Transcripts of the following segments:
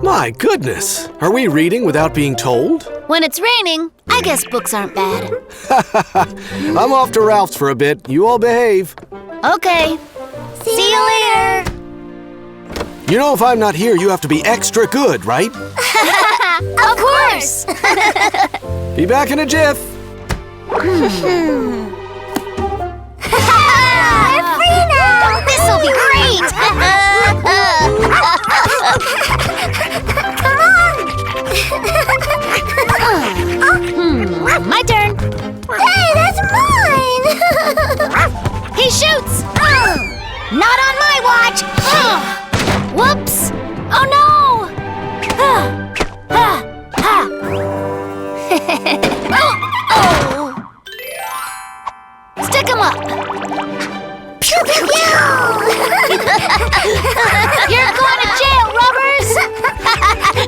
My goodness! Are we reading without being told? When it's raining, I guess books aren't bad. I'm off to Ralph's for a bit. You all behave. Okay. See you later. You know if I'm not here, you have to be extra good, right? Of course! Be back in a jiff. We're free now! This'll be great! Come on! My turn. Hey, that's mine! He shoots! Not on my watch! Whoops! Oh no! Stick him up! Pew, pew, pew! You're going to jail, Rubbers!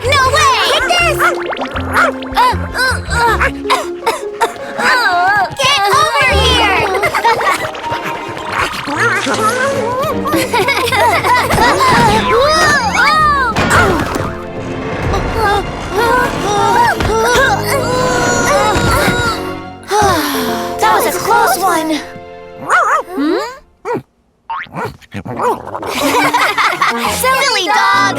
No way! Hit this! Get over here! That was a close one. Silly dog!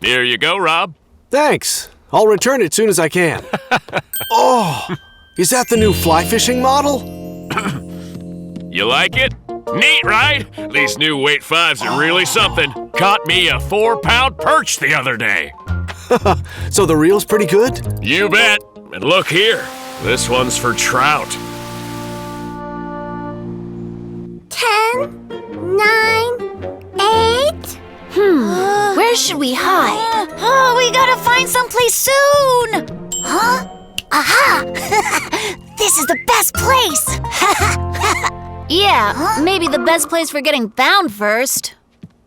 Here you go, Rob. Thanks. I'll return it soon as I can. Oh, is that the new fly fishing model? You like it? Neat, right? These new weight 5s are really something. Caught me a 4-pound perch the other day. So the reel's pretty good? You bet. And look here. This one's for trout. 10, 9, 8. Where should we hide? Oh, we gotta find someplace soon! Huh? Aha! This is the best place! Yeah, maybe the best place for getting found first.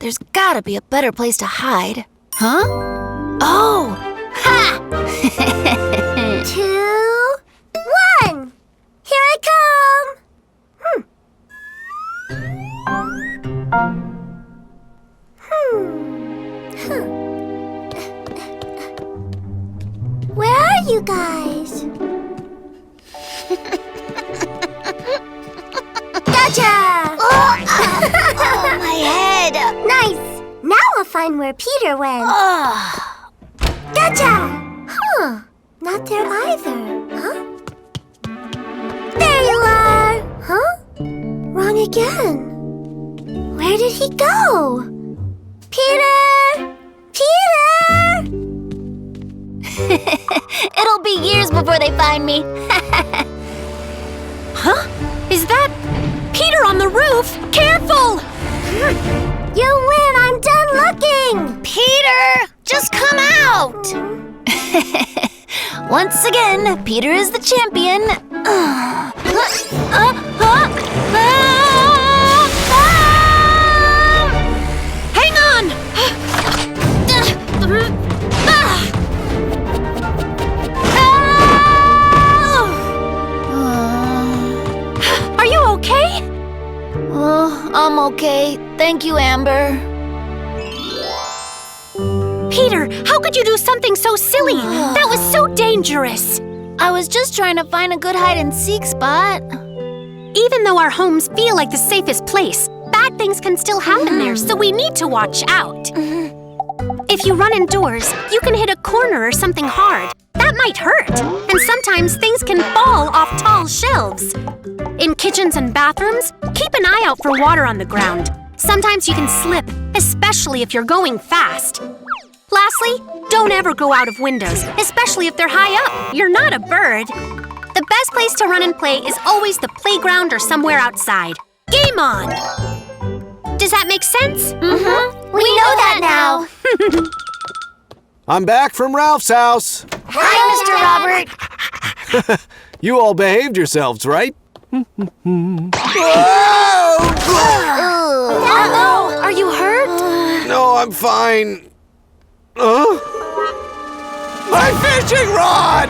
There's gotta be a better place to hide. Huh? Oh! Ha! 2, 1! Here I come! Where are you guys? Gotcha! Oh, my head! Nice! Now I'll find where Peter went. Gotcha! Huh, not there either. Huh? There you are! Huh? Wrong again. Where did he go? Peter! Peter! It'll be years before they find me. Huh? Is that Peter on the roof? Careful! You win! I'm done looking! Peter! Just come out! Once again, Peter is the champion. Hang on! Are you okay? I'm okay. Thank you, Amber. Peter, how could you do something so silly? That was so dangerous. I was just trying to find a good hide-and-seek spot. Even though our homes feel like the safest place, bad things can still happen there, so we need to watch out. If you run indoors, you can hit a corner or something hard. That might hurt, and sometimes things can fall off tall shelves. In kitchens and bathrooms, keep an eye out for water on the ground. Sometimes you can slip, especially if you're going fast. Lastly, don't ever go out of windows, especially if they're high up. You're not a bird. The best place to run and play is always the playground or somewhere outside. Game on! Does that make sense? We know that now. I'm back from Ralph's house. Hi, Mr. Robert. You all behaved yourselves, right? Uh-oh. Are you hurt? No, I'm fine. My fishing rod!